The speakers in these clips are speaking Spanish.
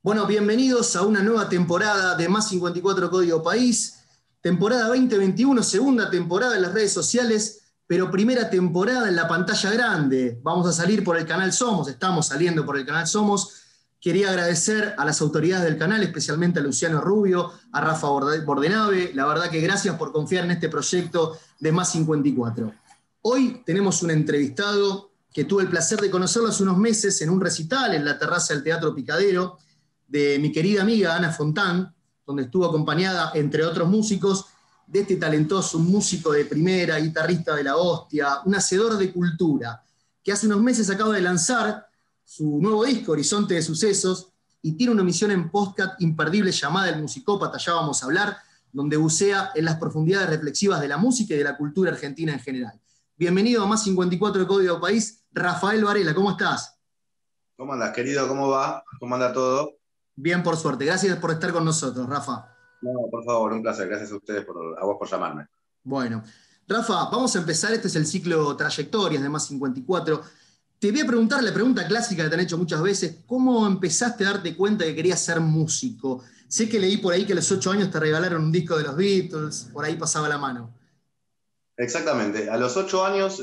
Bueno, bienvenidos a una nueva temporada de Más 54 Código País, temporada 2021, segunda temporada en las redes sociales, pero primera temporada en la pantalla grande. Vamos a salir por el canal Somos, estamos saliendo por el canal Somos. Quería agradecer a las autoridades del canal, especialmente a Luciano Rubio, a Rafa Bordenave. La verdad que gracias por confiar en este proyecto de Más 54. Hoy tenemos un entrevistado que tuve el placer de conocerlo hace unos meses en un recital en la terraza del Teatro Picadero, de mi querida amiga Ana Fontán, donde estuvo acompañada, entre otros músicos, de este talentoso músico de primera, guitarrista de la hostia, un hacedor de cultura, que hace unos meses acaba de lanzar su nuevo disco, Horizonte de Sucesos, y tiene una emisión en podcast imperdible llamada El Musicópata, ya vamos a hablar, donde bucea en las profundidades reflexivas de la música y de la cultura argentina en general. Bienvenido a Más 54 de Código País, Rafael Varela, ¿cómo estás? ¿Cómo andas, querido? ¿Cómo va? ¿Cómo anda todo? Bien, por suerte. Gracias por estar con nosotros, Rafa. No, por favor, un placer. Gracias a ustedes, a vos por llamarme. Bueno, Rafa, vamos a empezar. Este es el ciclo Trayectorias de Más 54. Te voy a preguntar la pregunta clásica que te han hecho muchas veces. ¿Cómo empezaste a darte cuenta que querías ser músico? Sé que leí por ahí que a los 8 años te regalaron un disco de los Beatles, por ahí pasaba la mano. Exactamente. A los 8 años,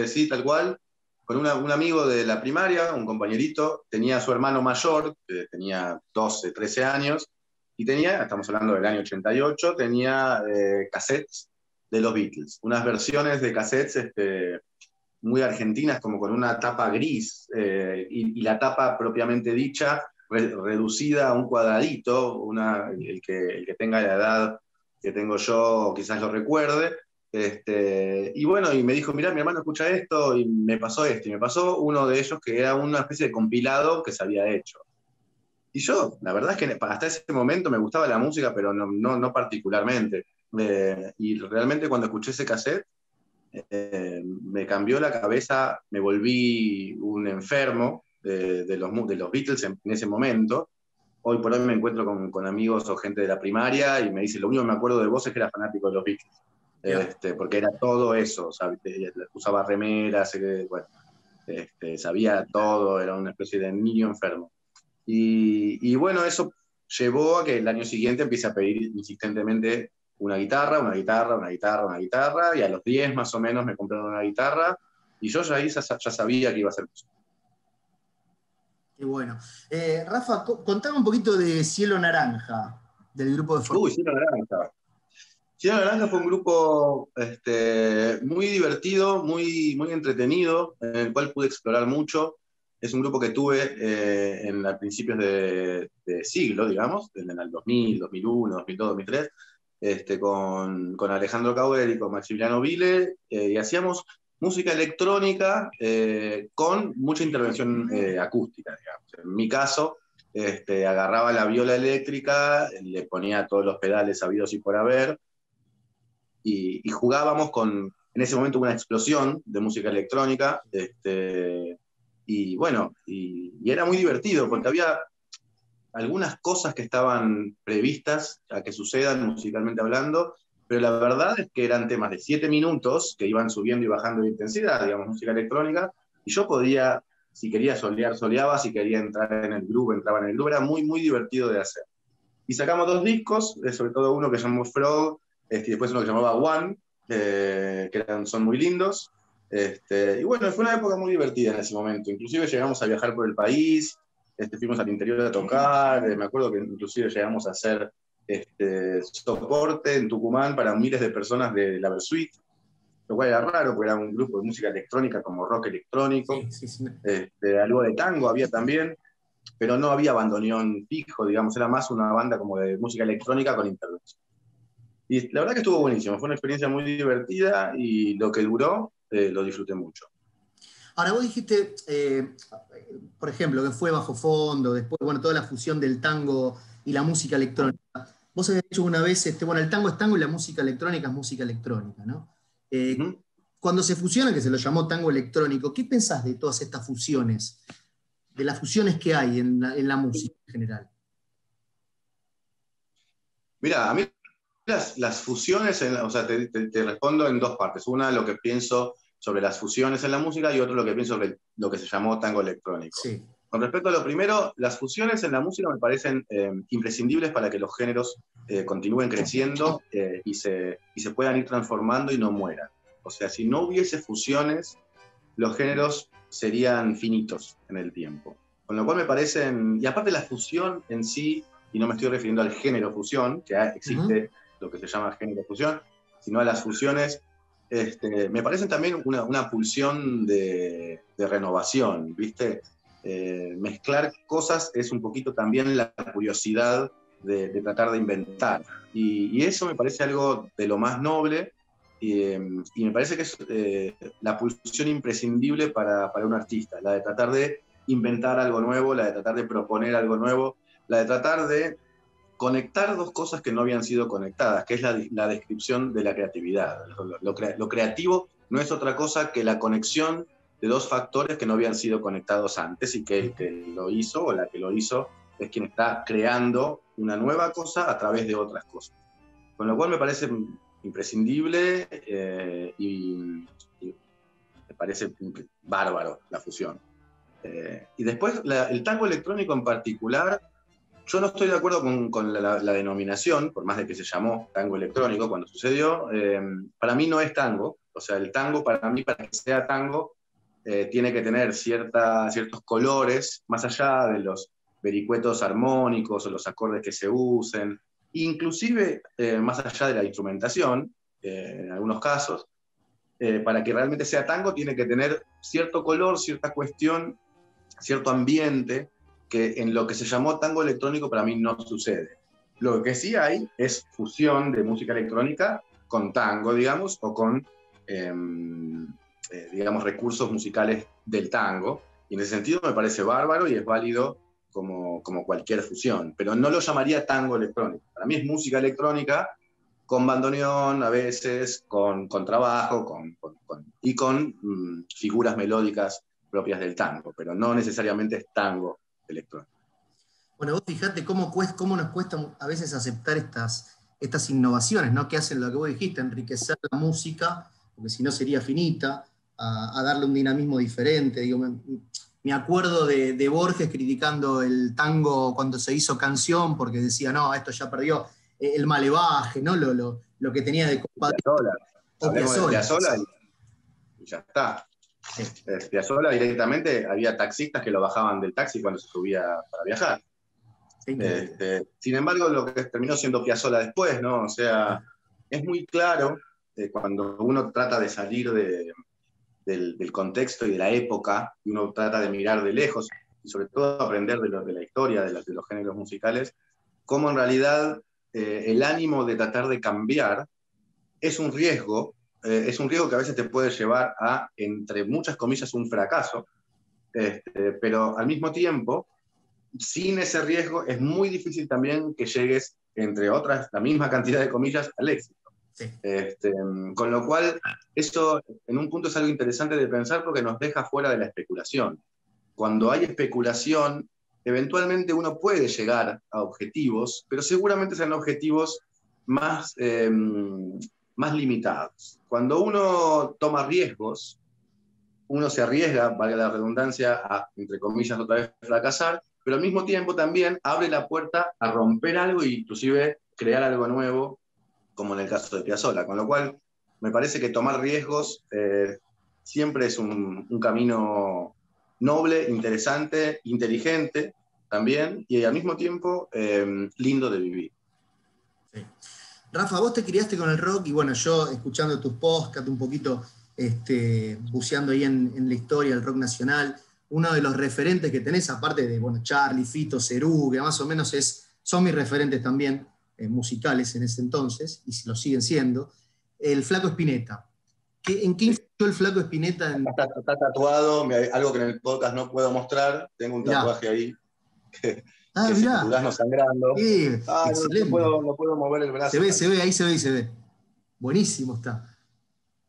sí, tal cual, con un amigo de la primaria, un compañerito, tenía a su hermano mayor, que tenía 12, 13 años, y estamos hablando del año 88, tenía cassettes de los Beatles, unas versiones de cassettes muy argentinas, como con una tapa gris, y la tapa propiamente dicha, reducida a un cuadradito, el que tenga la edad que tengo yo quizás lo recuerde. Y bueno, y me dijo, mirá, mi hermano escucha esto, y me pasó esto, y me pasó uno de ellos que era una especie de compilado que se había hecho. Y yo, la verdad es que hasta ese momento me gustaba la música, pero no particularmente. Y realmente cuando escuché ese cassette, me cambió la cabeza, me volví un enfermo de los Beatles en ese momento. Hoy por hoy me encuentro con amigos o gente de la primaria y me dicen, lo único que me acuerdo de vos es que eras fanático de los Beatles. Yeah. Porque era todo eso, ¿sabes? Usaba remeras, bueno, sabía todo, era una especie de niño enfermo. Y bueno, eso llevó a que el año siguiente empiece a pedir insistentemente una guitarra, una guitarra, una guitarra, una guitarra, y a los 10 más o menos me compraron una guitarra, y yo ya sabía que iba a ser músico. Qué bueno. Rafa, contame un poquito de Cielo Naranja, del grupo de Fortuna. Cielo Naranja. Cielo Naranja fue un grupo muy divertido, muy entretenido, en el cual pude explorar mucho. Es un grupo que tuve a principios de siglo, digamos, en el 2000, 2001, 2002, 2003, con Alejandro Cauer y con Maximiliano Vile, y hacíamos música electrónica con mucha intervención acústica, digamos. En mi caso, agarraba la viola eléctrica, le ponía todos los pedales habidos y por haber, y jugábamos en ese momento una explosión de música electrónica, y bueno, y era muy divertido, porque había algunas cosas que estaban previstas a que sucedan musicalmente hablando, pero la verdad es que eran temas de 7 minutos que iban subiendo y bajando de intensidad, digamos, música electrónica, y yo podía, si quería solear, soleaba, si quería entrar en el groove, entraba en el groove, era muy divertido de hacer. Y sacamos 2 discos, sobre todo uno que llamó Frog, y después uno que llamaba One, son muy lindos. Y bueno, fue una época muy divertida en ese momento. Inclusive llegamos a viajar por el país, fuimos al interior a tocar, me acuerdo que inclusive llegamos a hacer soporte en Tucumán para miles de personas de la Versuit, lo cual era raro, porque era un grupo de música electrónica como rock electrónico. Sí. Algo de tango había también, pero no había bandoneón fijo, digamos, era más una banda como de música electrónica con intervención. Y la verdad que estuvo buenísimo, fue una experiencia muy divertida y lo que duró lo disfruté mucho. Ahora, vos dijiste, por ejemplo, que fue Bajo Fondo, después, bueno, toda la fusión del tango y la música electrónica. Vos habías dicho una vez, bueno, el tango es tango y la música electrónica es música electrónica, ¿no? Cuando se fusiona, que se lo llamó tango electrónico, ¿qué pensás de todas estas fusiones? De las fusiones que hay en la música en general. Mira, a mí las fusiones, o sea, te respondo en 2 partes. Una, lo que pienso sobre las fusiones en la música, y otro, lo que pienso sobre lo que se llamó tango electrónico. Sí. Con respecto a lo primero, las fusiones en la música me parecen imprescindibles para que los géneros continúen creciendo y se puedan ir transformando y no mueran. O sea, si no hubiese fusiones, los géneros serían finitos en el tiempo. Con lo cual me parecen, y aparte la fusión en sí, y no me estoy refiriendo al género fusión, que existe lo que se llama género fusión, sino a las fusiones, me parecen también una pulsión de renovación, ¿viste? Mezclar cosas es un poquito también la curiosidad de tratar de inventar. Y eso me parece algo de lo más noble, y me parece que es la pulsión imprescindible para un artista, la de tratar de inventar algo nuevo, la de tratar de proponer algo nuevo, la de tratar de conectar dos cosas que no habían sido conectadas, que es la descripción de la creatividad. Lo creativo no es otra cosa que la conexión de dos factores que no habían sido conectados antes, y que el que lo hizo o la que lo hizo es quien está creando una nueva cosa a través de otras cosas. Con lo cual me parece imprescindible y me parece bárbaro la fusión. Y después el tango electrónico en particular, yo no estoy de acuerdo con la denominación, por más de que se llamó tango electrónico cuando sucedió. Para mí no es tango. O sea, el tango, para mí, para que sea tango, tiene que tener ciertos colores, más allá de los vericuetos armónicos o los acordes que se usen, inclusive más allá de la instrumentación, en algunos casos. Para que realmente sea tango, tiene que tener cierto color, cierta cuestión, cierto ambiente, que en lo que se llamó tango electrónico para mí no sucede. Lo que sí hay es fusión de música electrónica con tango, digamos, o con, digamos, recursos musicales del tango. Y en ese sentido me parece bárbaro y es válido como cualquier fusión. Pero no lo llamaría tango electrónico. Para mí es música electrónica con bandoneón, a veces, con trabajo, y con figuras melódicas propias del tango, pero no necesariamente es tango electrónico. Bueno, vos fijate cómo nos cuesta a veces aceptar estas innovaciones, ¿no? Que hacen lo que vos dijiste, enriquecer la música, porque si no sería finita, a darle un dinamismo diferente. Digo, me acuerdo de Borges criticando el tango cuando se hizo canción, porque decía, no, esto ya perdió el malevaje, ¿no? Lo que tenía de compadre. Hablemos de Piazzolla y ya está. Sí. Piazzolla directamente, había taxistas que lo bajaban del taxi cuando se subía para viajar. Sí, sin embargo, lo que terminó siendo Piazzolla después, ¿no? O sea, es muy claro cuando uno trata de salir del contexto y de la época, y uno trata de mirar de lejos, y sobre todo aprender de la historia, de los géneros musicales, cómo en realidad el ánimo de tratar de cambiar es un riesgo que a veces te puede llevar a, entre muchas comillas, un fracaso, pero al mismo tiempo, sin ese riesgo, es muy difícil también que llegues, entre otras, la misma cantidad de comillas, al éxito. Sí. Con lo cual, eso en un punto es algo interesante de pensar, porque nos deja fuera de la especulación. Cuando hay especulación, eventualmente uno puede llegar a objetivos, pero seguramente serán objetivos más limitados. Cuando uno toma riesgos, uno se arriesga, valga la redundancia, a, entre comillas, otra vez fracasar, pero al mismo tiempo también abre la puerta a romper algo e inclusive crear algo nuevo, como en el caso de Piazzolla. Con lo cual, me parece que tomar riesgos siempre es un camino noble, interesante, inteligente también, y al mismo tiempo lindo de vivir. Sí. Rafa, vos te criaste con el rock, y bueno, yo escuchando tus podcasts un poquito, buceando ahí en la historia del rock nacional, uno de los referentes que tenés, aparte de, bueno, Charly, Fito, Cerú, que más o menos son mis referentes también, musicales en ese entonces, y lo siguen siendo, el Flaco Spinetta. ¿En qué influyó el Flaco Spinetta? Está tatuado, algo que en el podcast no puedo mostrar, tengo un tatuaje ahí. Que es el durazno sangrando. Sí, no puedo mover el brazo. Se ve, ahí se ve. Buenísimo está.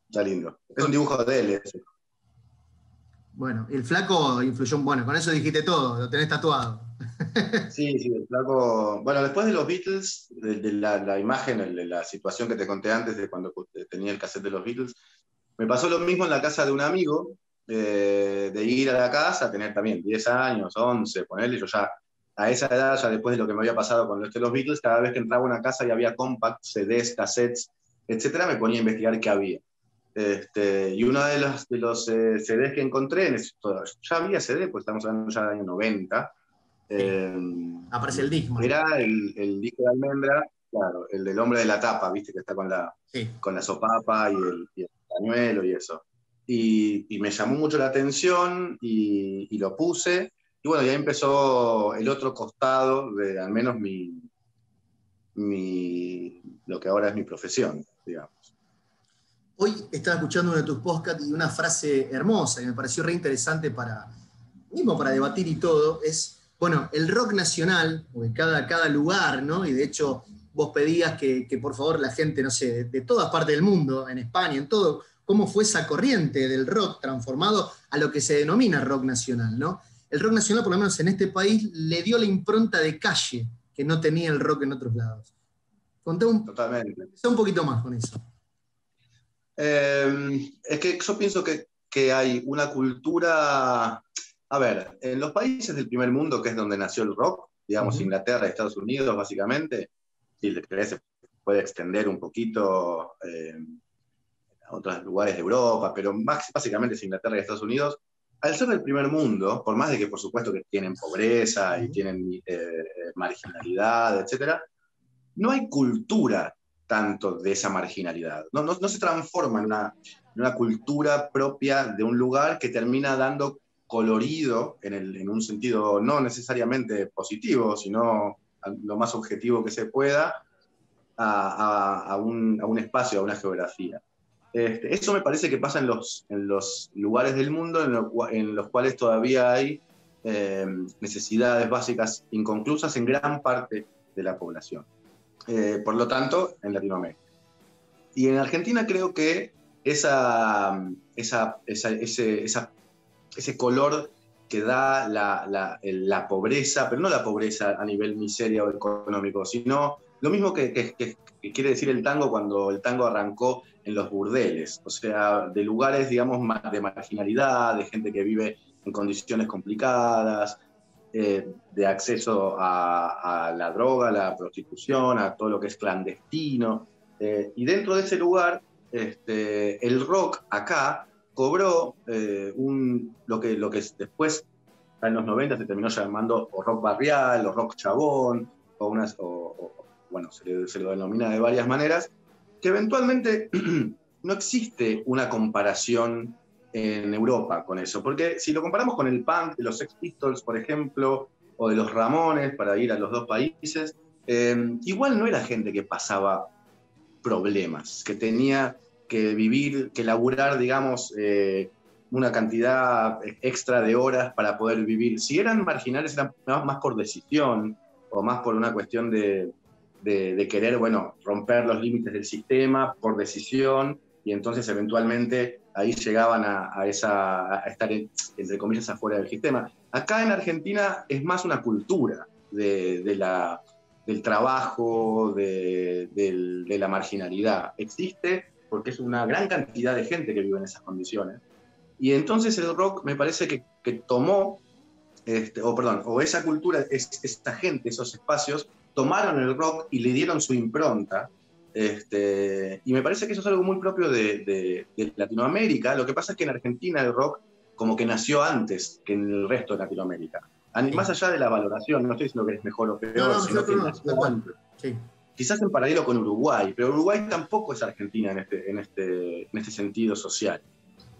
Está lindo. Es un dibujo de él, eso. Bueno, el Flaco influyó, bueno, con eso dijiste todo, lo tenés tatuado. Sí, el Flaco. Bueno, después de los Beatles, de la imagen, de la situación que te conté antes, de cuando tenía el cassette de los Beatles, me pasó lo mismo en la casa de un amigo, de ir a la casa, tener también 10 años, 11, ponerle, yo ya a esa edad, ya después de lo que me había pasado con los Beatles, cada vez que entraba a una casa y había compacts, CDs, cassettes, etcétera, me ponía a investigar qué había. Y uno de los CDs que encontré, ya había CD, pues estamos hablando ya del año 90, Aparece el Discman. era el disco de Almendra, claro, el del hombre de la tapa, viste, que está con la sopapa y el pañuelo y eso. Y me llamó mucho la atención y lo puse. Y bueno, ya empezó el otro costado de al menos lo que ahora es mi profesión, digamos. Hoy estaba escuchando uno de tus podcasts y una frase hermosa que me pareció re interesante mismo para debatir y todo, es, bueno, el rock nacional, porque cada lugar, ¿no? Y de hecho vos pedías que por favor la gente, no sé, de todas partes del mundo, en España, en todo, cómo fue esa corriente del rock transformado a lo que se denomina rock nacional, ¿no? El rock nacional, por lo menos en este país, le dio la impronta de calle que no tenía el rock en otros lados. Totalmente. Un poquito más con eso. Es que yo pienso que hay una cultura. A ver, en los países del primer mundo, que es donde nació el rock, digamos, Inglaterra y Estados Unidos, básicamente, si le querés, se puede extender un poquito a otros lugares de Europa, pero básicamente es Inglaterra y Estados Unidos. Al ser del primer mundo, por más de que por supuesto que tienen pobreza y tienen marginalidad, etc., no hay cultura tanto de esa marginalidad. No se transforma en una cultura propia de un lugar que termina dando colorido, en un sentido no necesariamente positivo, sino lo más objetivo que se pueda, a un espacio, a una geografía. Eso me parece que pasa en los lugares del mundo en los cuales todavía hay necesidades básicas inconclusas en gran parte de la población. Por lo tanto, en Latinoamérica. Y en Argentina creo que ese color que da la pobreza, pero no la pobreza a nivel miseria o económico, sino lo mismo que quiere decir el tango cuando el tango arrancó en los burdeles, o sea, de lugares, digamos, de marginalidad, de gente que vive en condiciones complicadas, de acceso a la droga, a la prostitución, a todo lo que es clandestino. Y dentro de ese lugar, el rock acá cobró lo que después, en los 90, se terminó llamando o rock barrial, o rock chabón, bueno, se lo denomina de varias maneras, que eventualmente no existe una comparación en Europa con eso, porque si lo comparamos con el punk de los Sex Pistols, por ejemplo, o de los Ramones, para ir a los dos países, igual no era gente que pasaba problemas, que tenía que vivir, que laburar, digamos, una cantidad extra de horas para poder vivir. Si eran marginales, eran más por decisión, o más por una cuestión de querer, bueno, romper los límites del sistema por decisión, y entonces eventualmente ahí llegaban a estar, entre comillas, afuera del sistema. Acá en Argentina es más una cultura del trabajo, de la marginalidad. Existe porque es una gran cantidad de gente que vive en esas condiciones. Y entonces el rock me parece que tomó, o esa cultura, esta gente, esos espacios, tomaron el rock y le dieron su impronta. Y me parece que eso es algo muy propio de Latinoamérica. Lo que pasa es que en Argentina el rock como que nació antes que en el resto de Latinoamérica. Más allá de la valoración, no estoy diciendo que es mejor o peor, sino que nació antes. Sí. Quizás en paralelo con Uruguay, pero Uruguay tampoco es Argentina en este sentido social.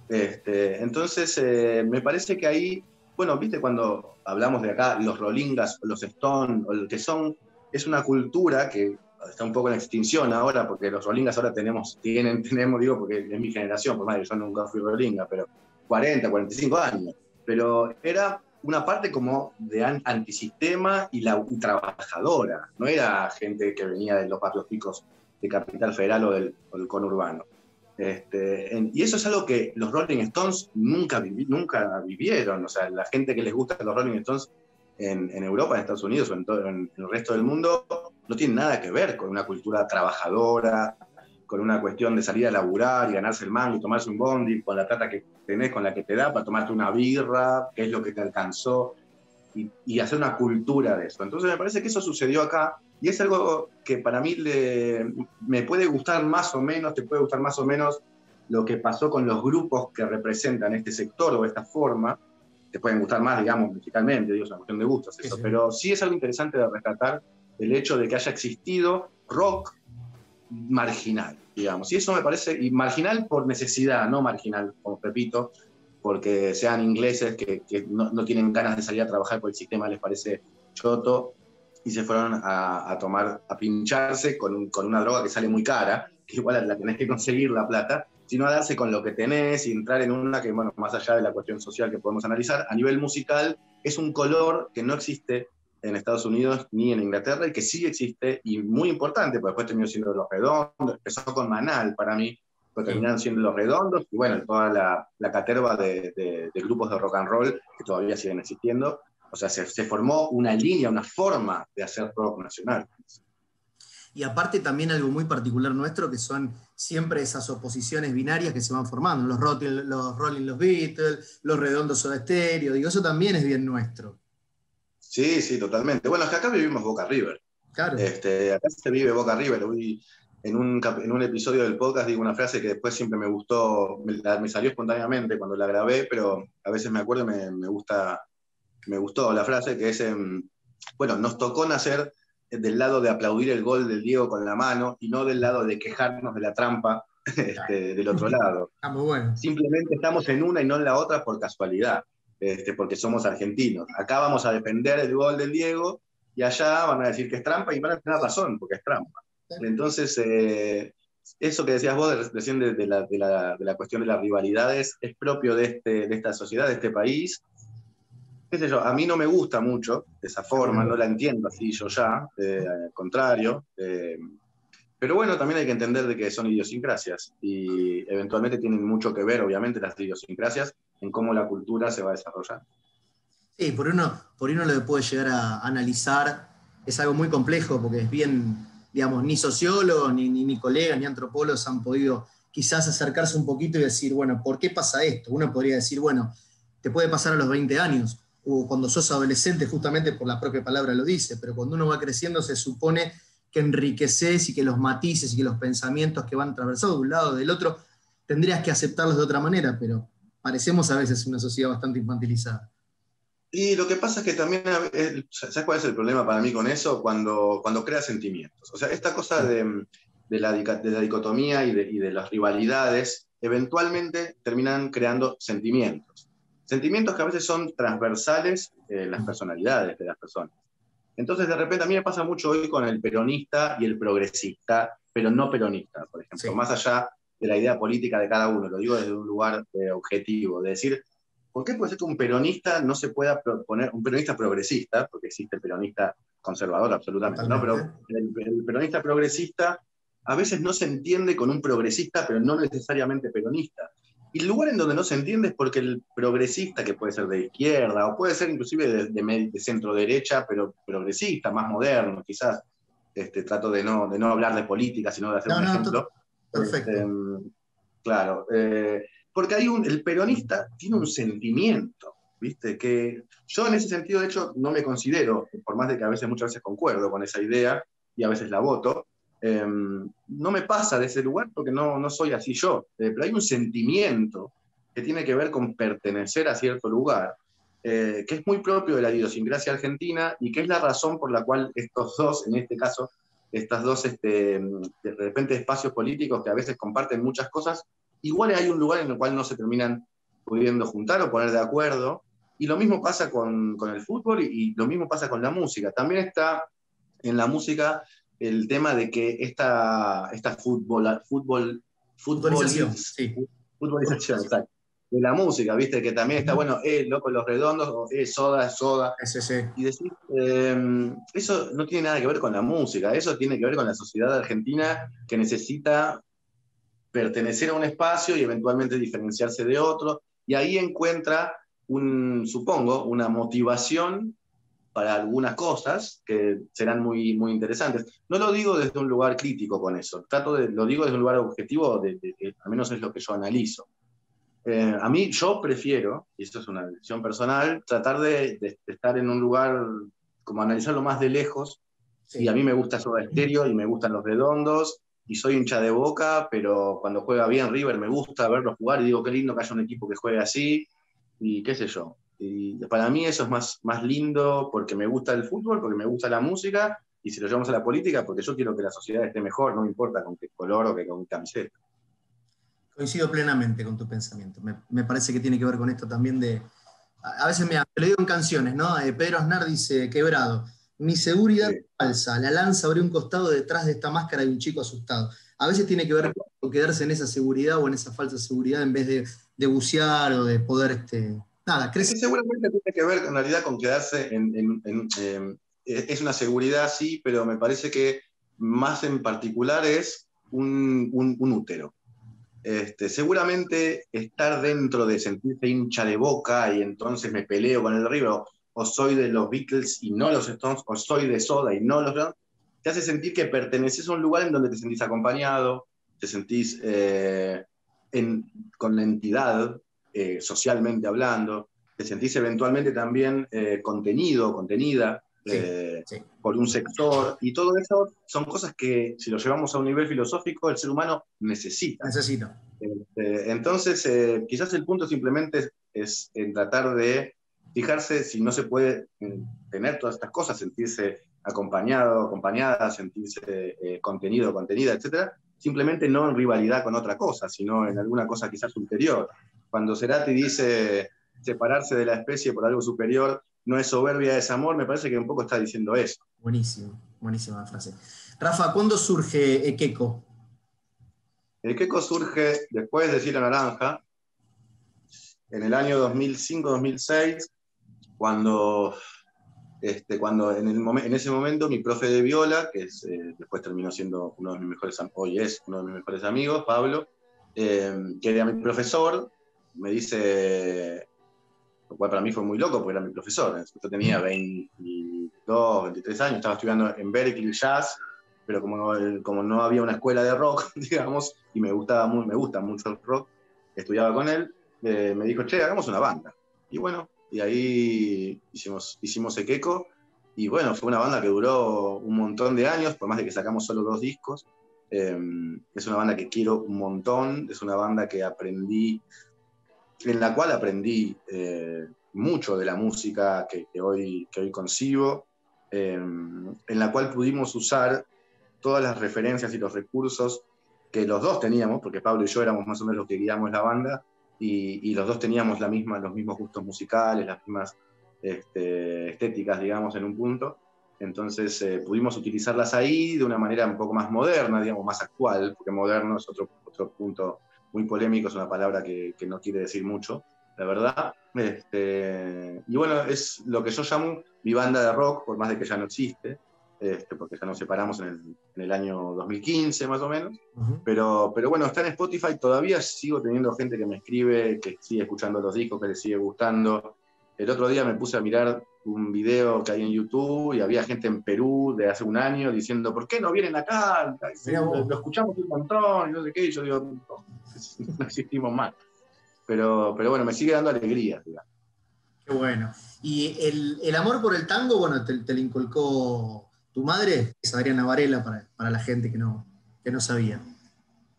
Entonces, me parece que ahí, bueno, viste, cuando hablamos de acá, los Rolingas, los Stone, o el que son, es una cultura que está un poco en extinción ahora, porque los Rolingas ahora tenemos, digo, porque es mi generación, por más que yo nunca fui Rolinga, pero 40, 45 años. Pero era una parte como de antisistema y trabajadora. No era gente que venía de los barrios picos de Capital Federal o del conurbano. Y eso es algo que los Rolling Stones nunca vivieron. O sea, la gente que les gusta los Rolling Stones en Europa, en Estados Unidos o en el resto del mundo, no tiene nada que ver con una cultura trabajadora, con una cuestión de salir a laburar y ganarse el mango y tomarse un bondi con la plata que tenés, con la que te da, para tomarte una birra, qué es lo que te alcanzó, y hacer una cultura de eso. Entonces me parece que eso sucedió acá, y es algo que para mí me puede gustar más o menos, te puede gustar más o menos lo que pasó con los grupos que representan este sector o esta forma. Te pueden gustar más, digamos, musicalmente, digo, es una cuestión de gustos eso, Sí. pero sí es algo interesante de rescatar el hecho de que haya existido rock marginal, digamos. Y eso me parece, y marginal por necesidad, no marginal, como repito, porque sean ingleses que no tienen ganas de salir a trabajar porque el sistema les parece choto y se fueron a pincharse con una droga que sale muy cara, que igual la tenés que conseguir la plata, sino a darse con lo que tenés y entrar en una que, bueno, más allá de la cuestión social que podemos analizar, a nivel musical es un color que no existe en Estados Unidos ni en Inglaterra, y que sí existe, y muy importante, porque después terminó siendo Los Redondos, empezó con Manal para mí, pero terminaron siendo Los Redondos, y bueno, toda la caterva de grupos de rock and roll que todavía siguen existiendo. O sea, se formó una línea, una forma de hacer rock nacional. Y aparte también algo muy particular nuestro, que son siempre esas oposiciones binarias que se van formando, los Rolling, los Beatles, los Redondos Soda Stereo, digo, eso también es bien nuestro. Sí, sí, totalmente. Bueno, es que acá vivimos Boca River. Claro. Acá se vive Boca River. Hoy, en un episodio del podcast digo una frase que después siempre me gustó, me salió espontáneamente cuando la grabé, pero a veces me acuerdo y me gustó la frase, que es, bueno, nos tocó nacer del lado de aplaudir el gol del Diego con la mano y no del lado de quejarnos de la trampa del otro lado. Ah, muy bueno. Simplemente estamos en una y no en la otra por casualidad, porque somos argentinos. Acá vamos a defender el gol del Diego y allá van a decir que es trampa y van a tener razón, porque es trampa. Entonces, eso que decías vos recién de la cuestión de las rivalidades es propio de esta sociedad, de este país. Qué sé yo, a mí no me gusta mucho de esa forma, no la entiendo así yo ya, al contrario. Pero bueno, también hay que entender de que son idiosincrasias y eventualmente tienen mucho que ver, obviamente, las idiosincrasias en cómo la cultura se va desarrollando. Sí, por uno lo que puede llegar a analizar es algo muy complejo, porque es bien, digamos, ni sociólogos, ni colegas, ni antropólogos han podido quizás acercarse un poquito y decir, bueno, ¿por qué pasa esto? Uno podría decir, bueno, te puede pasar a los 20 años, o cuando sos adolescente, justamente por la propia palabra lo dice, pero cuando uno va creciendo se supone que enriqueces y que los matices y que los pensamientos que van traversados de un lado o del otro, tendrías que aceptarlos de otra manera, pero parecemos a veces una sociedad bastante infantilizada. Y lo que pasa es que también, ¿sabes cuál es el problema para mí con eso? Cuando crea sentimientos. O sea, esta cosa de la dicotomía y de las rivalidades, eventualmente terminan creando sentimientos. Sentimientos que a veces son transversales en las personalidades de las personas. Entonces, de repente, a mí me pasa mucho hoy con el peronista y el progresista, pero no peronista, por ejemplo, Sí. más allá de la idea política de cada uno, lo digo desde un lugar objetivo, de decir, ¿por qué puede ser que un peronista no se pueda proponer, un peronista progresista, porque existe el peronista conservador absolutamente, ¿no? Totalmente. Pero el peronista progresista a veces no se entiende con un progresista, pero no necesariamente peronista. Y el lugar en donde no se entiende es porque el progresista, que puede ser de izquierda, o puede ser inclusive de centro derecha, pero progresista, más moderno, quizás, trato de no hablar de política, sino de hacer un ejemplo. Perfecto. Claro, porque el peronista tiene un sentimiento, ¿viste? Que yo en ese sentido, de hecho, no me considero, por más de que muchas veces concuerdo con esa idea y a veces la voto, no me pasa de ese lugar porque no soy así yo, pero hay un sentimiento que tiene que ver con pertenecer a cierto lugar, que es muy propio de la idiosincrasia argentina y que es la razón por la cual estos dos, en este caso, estas dos, de repente, espacios políticos que a veces comparten muchas cosas, igual hay un lugar en el cual no se terminan pudiendo juntar o poner de acuerdo, y lo mismo pasa con el fútbol y lo mismo pasa con la música. También está en la música el tema de que esta Futbolización, sí. futbolización, exacto, de la música, ¿viste? Que también está, bueno, loco, Los Redondos, o soda, Sí, sí. y decir, eso no tiene nada que ver con la música, eso tiene que ver con la sociedad argentina que necesita pertenecer a un espacio y eventualmente diferenciarse de otro, y ahí encuentra, supongo, una motivación para algunas cosas que serán muy, muy interesantes. No lo digo desde un lugar crítico con eso, lo digo desde un lugar objetivo, al menos es lo que yo analizo. A mí, yo prefiero, y esto es una decisión personal, tratar de estar en un lugar, como analizarlo más de lejos, Sí. Y a mí me gusta Soda Stereo y me gustan Los Redondos, y soy hincha de Boca, pero cuando juega bien River me gusta verlo jugar y digo, qué lindo que haya un equipo que juegue así, y qué sé yo. Y para mí eso es más lindo porque me gusta el fútbol, porque me gusta la música, y si lo llevamos a la política, porque yo quiero que la sociedad esté mejor, no me importa con qué color o con qué camiseta. Coincido plenamente con tu pensamiento. Me parece que tiene que ver con esto también de. A veces me lo digo en canciones, ¿no? Pedro Aznar dice, quebrado, mi seguridad es falsa, la lanza abrió un costado, detrás de esta máscara hay un chico asustado. A veces tiene que ver con quedarse en esa seguridad o en esa falsa seguridad en vez de bucear o de poder, nada, Es crecer. que seguramente tiene que ver en realidad con quedarse es una seguridad, sí, pero me parece que más en particular es un útero. Seguramente estar dentro de sentirse hincha de Boca y entonces me peleo con el River, o soy de los Beatles y no los Stones, o soy de Soda y no los Stones, te hace sentir que perteneces a un lugar en donde te sentís acompañado, te sentís con entidad, socialmente hablando, te sentís eventualmente también contenida, Sí, sí. por un sector, y todo eso son cosas que, si lo llevamos a un nivel filosófico, el ser humano necesita. Necesito. Entonces, quizás el punto simplemente es en tratar de fijarse si no se puede tener todas estas cosas, sentirse acompañado, acompañada, sentirse contenido, contenida, etc. Simplemente no en rivalidad con otra cosa, sino en alguna cosa quizás superior. Cuando Cerati dice separarse de la especie por algo superior no es soberbia, es amor, me parece que un poco está diciendo eso. Buenísimo, buenísima frase. Rafa, ¿cuándo surge Ekeko? El Queco surge después de Cielo Naranja, en el año 2005-2006, cuando en ese momento mi profe de viola, que después terminó siendo uno de mis mejores, hoy es uno de mis mejores amigos, Pablo, que era mi profesor, me dice, lo cual para mí fue muy loco porque era mi profesor. Yo tenía 22, 23 años, estaba estudiando en Berkeley Jazz, pero como no había una escuela de rock, digamos, y me gusta mucho el rock, estudiaba con él, me dijo, che, hagamos una banda. Y bueno, y ahí hicimos Ekeko, y bueno, fue una banda que duró un montón de años, por más de que sacamos solo 2 discos. Es una banda que quiero un montón, es una banda en la cual aprendí mucho de la música que hoy concibo, en la cual pudimos usar todas las referencias y los recursos que los dos teníamos, porque Pablo y yo éramos más o menos los que guiamos la banda, y los dos teníamos los mismos gustos musicales, las mismas estéticas, digamos, en un punto. Entonces pudimos utilizarlas ahí de una manera un poco más moderna, digamos, más actual, porque moderno es otro punto muy polémico, es una palabra que no quiere decir mucho, la verdad. Y bueno, es lo que yo llamo mi banda de rock, por más de que ya no existe, porque ya nos separamos en el año 2015 más o menos. Pero bueno, está en Spotify, todavía sigo teniendo gente que me escribe, que sigue escuchando los discos, que les sigue gustando. El otro día me puse a mirar un video que hay en YouTube y había gente en Perú de hace un año diciendo, ¿por qué no vienen acá? Lo escuchamos un montón, y no sé qué, y yo digo, no existimos más. Pero bueno, me sigue dando alegría, digamos. Qué bueno. Y el amor por el tango, bueno, te lo inculcó tu madre, es Adriana Varela, para la gente que no sabía.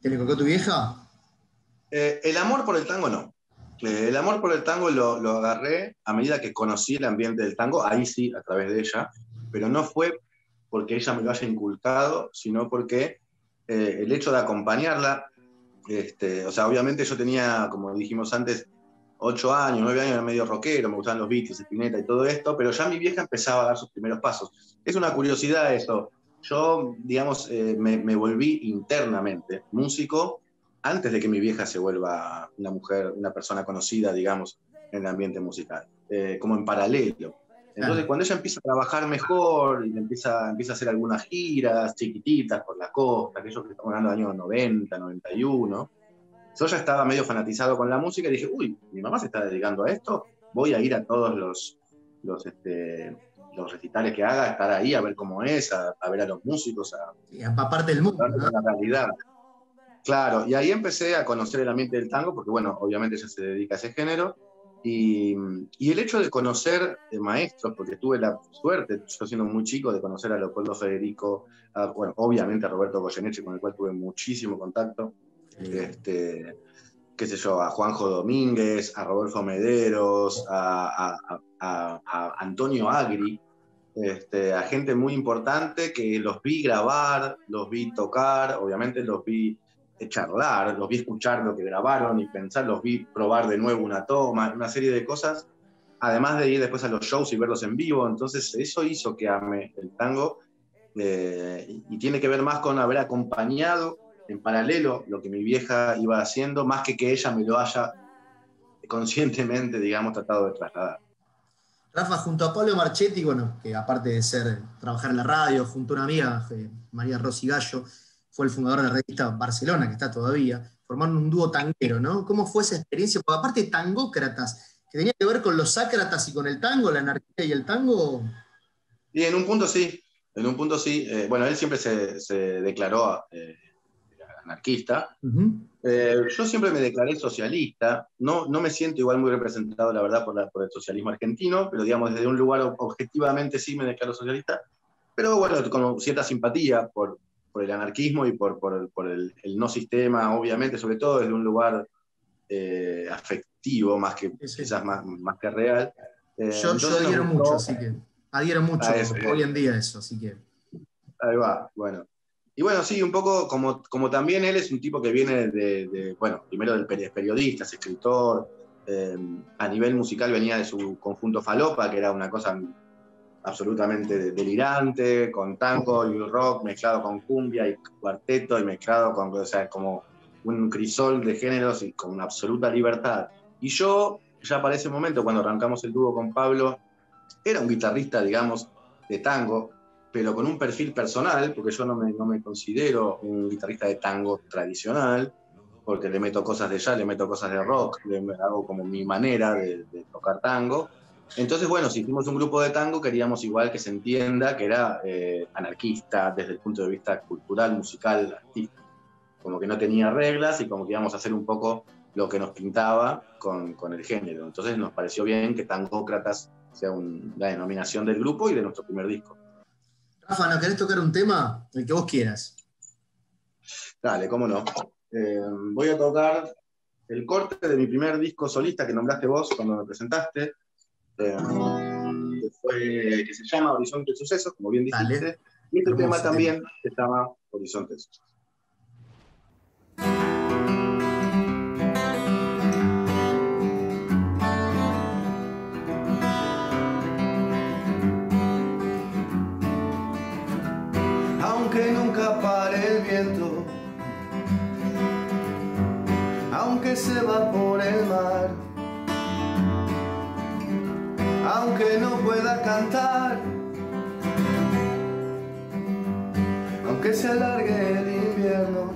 ¿Te lo inculcó tu vieja? El amor por el tango no. El amor por el tango lo agarré a medida que conocí el ambiente del tango, ahí sí, a través de ella, pero no fue porque ella me lo haya inculcado, sino porque el hecho de acompañarla, o sea, obviamente yo tenía, como dijimos antes, 8 años, 9 años, era medio rockero, me gustaban los Beatles, Spinetta y todo esto, pero ya mi vieja empezaba a dar sus primeros pasos. Es una curiosidad eso. Yo, digamos, me volví internamente músico antes de que mi vieja se vuelva una mujer, una persona conocida, digamos, en el ambiente musical, como en paralelo. Entonces, Claro. cuando ella empieza a trabajar mejor y empieza a hacer algunas giras chiquititas por la costa, aquellos que estamos hablando de años 90, 91, yo ya estaba medio fanatizado con la música y dije, uy, mi mamá se está dedicando a esto, voy a ir a todos los recitales que haga, estar ahí a ver cómo es, a ver a los músicos, Y aparte del mundo, ¿no? la realidad. Claro, y ahí empecé a conocer el ambiente del tango, porque bueno, obviamente ella se dedica a ese género, y el hecho de conocer maestros, porque tuve la suerte, yo siendo muy chico, de conocer a Leopoldo Federico, bueno, obviamente a Roberto Goyeneche, con el cual tuve muchísimo contacto, qué sé yo, a Juanjo Domínguez, a Rodolfo Mederos, a Antonio Agri, a gente muy importante que los vi grabar, los vi tocar, obviamente los vi charlar, los vi escuchar lo que grabaron y pensar, los vi probar de nuevo una toma, una serie de cosas, además de ir después a los shows y verlos en vivo. Entonces eso hizo que ame el tango, y tiene que ver más con haber acompañado en paralelo lo que mi vieja iba haciendo, más que ella me lo haya conscientemente, digamos, tratado de trasladar. Rafa, junto a Pablo Marchetti, bueno, que aparte de trabajar en la radio, junto a una amiga, María Rossi Gallo, fue el fundador de la revista Barcelona, que está todavía, formaron un dúo tanguero, ¿no? ¿Cómo fue esa experiencia? Porque aparte Tangócratas, que tenía que ver con los sácratas y con el tango, la anarquía y el tango. Y en un punto sí, bueno, él siempre se declaró anarquista. Yo siempre me declaré socialista, no me siento igual muy representado, la verdad, por el socialismo argentino, pero digamos, desde un lugar objetivamente sí me declaro socialista, pero bueno, con cierta simpatía por el anarquismo y por el no sistema, obviamente, sobre todo desde un lugar afectivo, más que, sí. Quizás más que real. Yo adhiero mucho, así que adhiero mucho hoy en día eso, así que... Ahí va, bueno. Y bueno, sí, un poco como también él es un tipo que viene bueno, primero del periodista, es escritor, a nivel musical venía de su conjunto Falopa, que era una cosa absolutamente delirante, con tango y rock mezclado con cumbia y cuarteto y mezclado con, o sea, como un crisol de géneros y con una absoluta libertad. Y yo, ya para ese momento, cuando arrancamos el dúo con Pablo, era un guitarrista, digamos, de tango, pero con un perfil personal, porque yo no me considero un guitarrista de tango tradicional, porque le meto cosas de jazz, le meto cosas de rock, hago como mi manera de tocar tango. Entonces, bueno, si hicimos un grupo de tango, queríamos igual que se entienda que era anarquista desde el punto de vista cultural, musical, artístico. Como que no tenía reglas y como que íbamos a hacer un poco lo que nos pintaba con el género. Entonces nos pareció bien que Tangócratas sea la denominación del grupo y de nuestro primer disco. Rafa, ¿no querés tocar un tema? El que vos quieras. Dale, cómo no. Voy a tocar el corte de mi primer disco solista que nombraste vos cuando me presentaste, que se llama Horizonte de Sucesos, como bien dijiste. Dale. Y este tema también se llama Horizonte de Sucesos. Aunque nunca pare el viento, aunque se va por el mar, aunque no pueda cantar, aunque se alargue el invierno,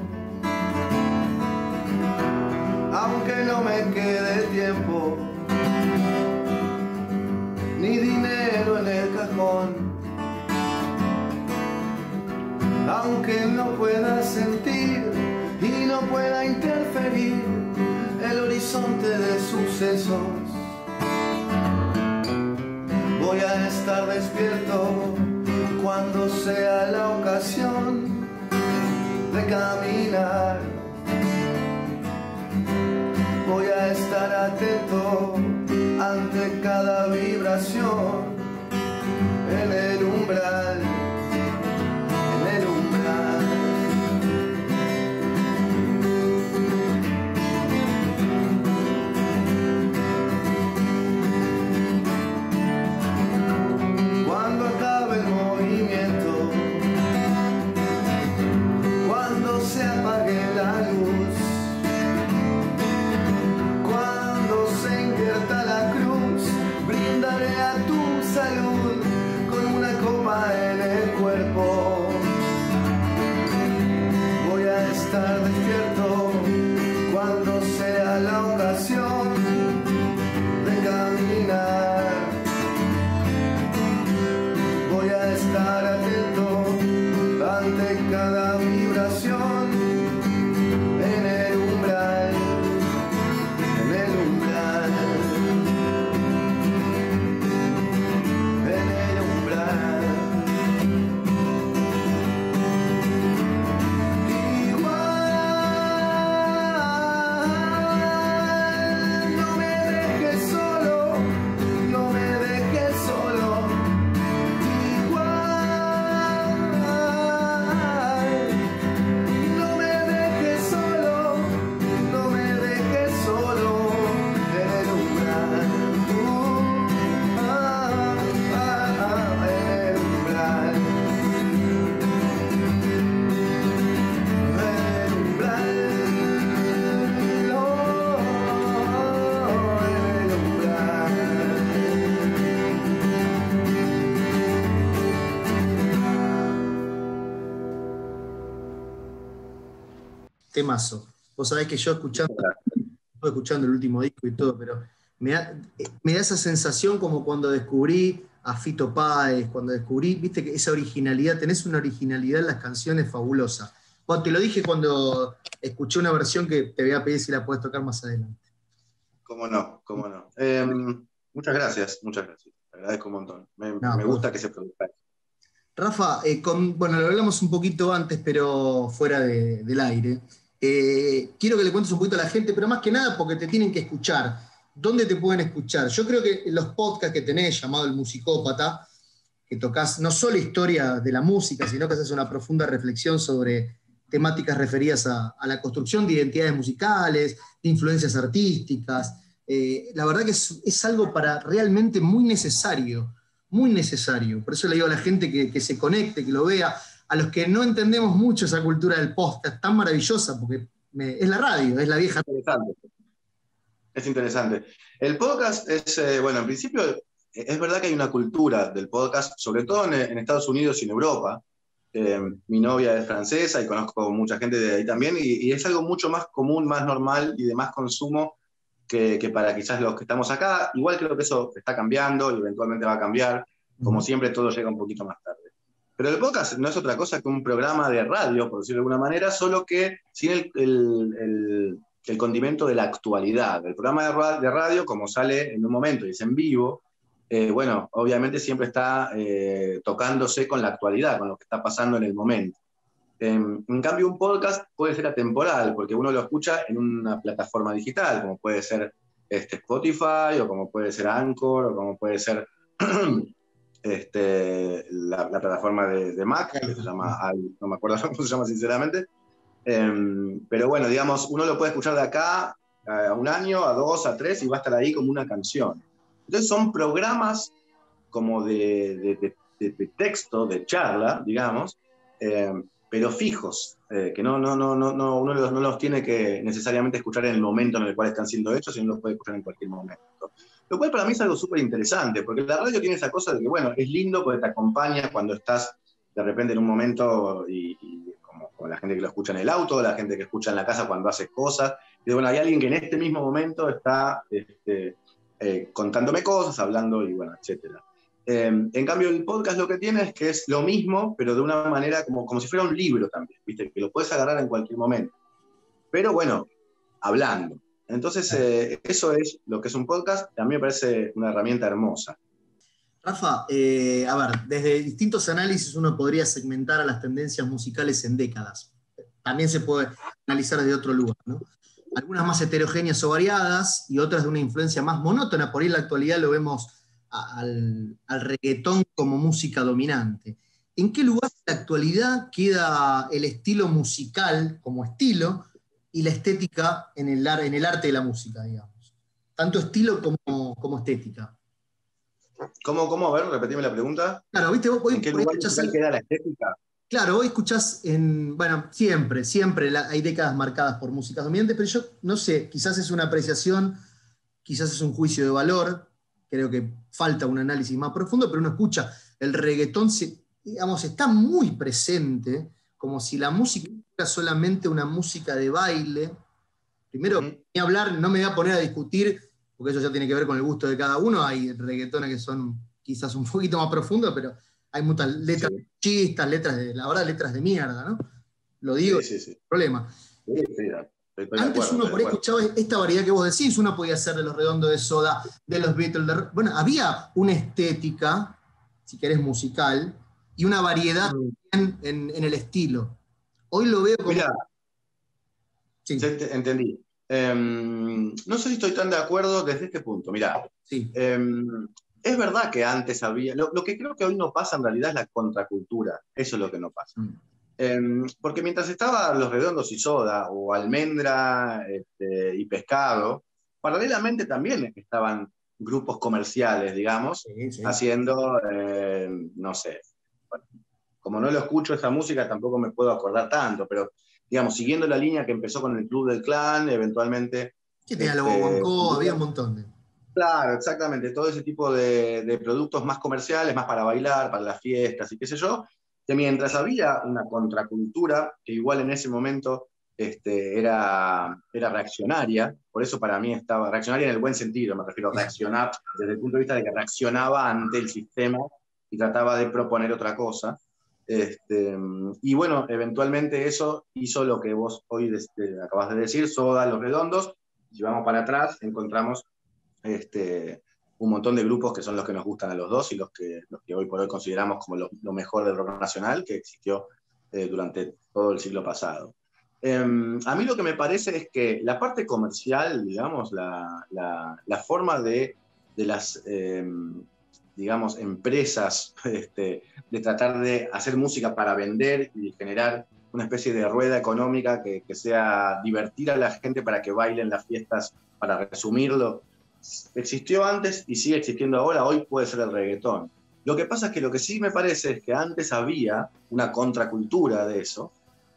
aunque no me quede tiempo, ni dinero en el cajón, aunque no pueda sentir y no pueda interferir el horizonte de sucesos, voy a estar despierto cuando sea la ocasión de caminar. Voy a estar atento ante cada vibración en el umbral. Cuando acabe el movimiento, cuando se apague la luz, cuando se invierta la cruz, brindaré a tu salud con una copa en el cuerpo. Voy a estar despierto cuando sea la ocasión de caminar. temazo. Vos sabés que yo estuve escuchando el último disco y todo, pero me da esa sensación como cuando descubrí a Fito Páez, cuando descubrí, viste, que esa originalidad, tenés una originalidad en las canciones fabulosa. Bueno, te lo dije cuando escuché una versión que te voy a pedir si la puedes tocar más adelante. Cómo no, cómo no. Muchas gracias, muchas gracias. Te agradezco un montón. Me gusta que se produzca. Rafa, bueno, lo hablamos un poquito antes, pero fuera del aire. Quiero que le cuentes un poquito a la gente, pero más que nada porque te tienen que escuchar. ¿Dónde te pueden escuchar? Yo creo que los podcasts que tenés, llamado El Musicópata, que tocas no solo historia de la música, sino que haces una profunda reflexión sobre temáticas referidas a la construcción de identidades musicales, de influencias artísticas. La verdad que es algo para realmente muy necesario, muy necesario. Por eso le digo a la gente que se conecte, que lo vea, a los que no entendemos mucho esa cultura del podcast tan maravillosa, porque es la radio, es la vieja. Es interesante. El podcast es, bueno, en principio es verdad que hay una cultura del podcast, sobre todo en Estados Unidos y en Europa. Mi novia es francesa y conozco mucha gente de ahí también, y es algo mucho más común, más normal y de más consumo que para quizás los que estamos acá. Igual creo que eso está cambiando y eventualmente va a cambiar. Como siempre, todo llega un poquito más tarde. Pero el podcast no es otra cosa que un programa de radio, por decirlo de alguna manera, solo que sin el condimento de la actualidad. El programa de radio, como sale en un momento y es en vivo, bueno, obviamente siempre está tocándose con la actualidad, con lo que está pasando en el momento. En cambio, un podcast puede ser atemporal, porque uno lo escucha en una plataforma digital, como puede ser Spotify, o como puede ser Anchor, o como puede ser la plataforma de Mac, que se llama, no me acuerdo cómo se llama sinceramente, pero bueno, digamos, uno lo puede escuchar de acá a un año, a 2, a 3, y va a estar ahí como una canción. Entonces son programas como de texto, de charla, digamos, pero fijos, que uno no los tiene que necesariamente escuchar en el momento en el cual están siendo hechos, sino los puede escuchar en cualquier momento. Lo cual para mí es algo súper interesante, porque la radio tiene esa cosa de que, bueno, es lindo porque te acompaña cuando estás de repente en un momento, y como la gente que lo escucha en el auto, la gente que escucha en la casa cuando haces cosas, y bueno, hay alguien que en este mismo momento está contándome cosas, hablando, y bueno, etcétera. En cambio, el podcast lo que tiene es que es lo mismo, pero de una manera como si fuera un libro también, ¿viste? Que lo puedes agarrar en cualquier momento. Pero bueno, hablando. Entonces, eso es lo que es un podcast. A mí me parece una herramienta hermosa. Rafa, a ver, desde distintos análisis uno podría segmentar a las tendencias musicales en décadas. También se puede analizar desde otro lugar, ¿no? Algunas más heterogéneas o variadas y otras de una influencia más monótona. Por ahí en la actualidad lo vemos al reggaetón como música dominante. ¿En qué lugar en la actualidad queda el estilo musical como estilo y la estética en el arte de la música, digamos? Tanto estilo como estética. ¿Cómo? A ver, repetime la pregunta. Claro, ¿viste? ¿En qué lugar queda la estética? Claro, hoy escuchás bueno, siempre hay décadas marcadas por músicas dominantes, pero yo no sé, quizás es una apreciación, quizás es un juicio de valor, creo que falta un análisis más profundo, pero uno escucha el reggaetón, digamos, está muy presente, como si la música fuera solamente una música de baile. Primero, ni hablar, no me voy a poner a discutir, porque eso ya tiene que ver con el gusto de cada uno. Hay reggaetones que son quizás un poquito más profundos, pero hay muchas letras chistas, la verdad, letras de mierda, ¿no? Lo digo, sí. Problema. Antes uno por ahí escuchaba esta variedad que vos decís, uno podía hacer de Los Redondos, de Soda, de los Beatles, bueno, había una estética, si querés musical, y una variedad en el estilo. Hoy lo veo como... Mirá, sí. Entendí. No sé si estoy tan de acuerdo desde este punto. Mirá, sí. Es verdad que antes había... Lo que creo que hoy no pasa en realidad es la contracultura. Eso es lo que no pasa. Porque mientras estaban Los Redondos y Soda, o Almendra y Pescado, paralelamente también estaban grupos comerciales, digamos, haciendo, no sé, bueno, como no lo escucho esa música tampoco me puedo acordar tanto, pero digamos, siguiendo la línea que empezó con el Club del Clan, eventualmente... Sí, tenía lo Guaguancó, había un montón de... Claro, exactamente, todo ese tipo de productos más comerciales, más para bailar, para las fiestas y qué sé yo, que mientras había una contracultura, que igual en ese momento era reaccionaria, por eso para mí estaba reaccionaria en el buen sentido, me refiero a reaccionar desde el punto de vista de que reaccionaba ante el sistema y trataba de proponer otra cosa. Y bueno, eventualmente eso hizo lo que vos hoy acabas de decir, Soda, Los Redondos. Si vamos para atrás, encontramos un montón de grupos que son los que nos gustan a los dos y los que hoy por hoy consideramos como lo mejor del rock nacional que existió durante todo el siglo pasado. A mí lo que me parece es que la parte comercial, digamos, la forma de las digamos, empresas de tratar de hacer música para vender y generar una especie de rueda económica que sea divertir a la gente para que bailen las fiestas, para resumirlo, existió antes y sigue existiendo ahora. Hoy puede ser el reggaetón. Lo que pasa es que lo que sí me parece es que antes había una contracultura de eso,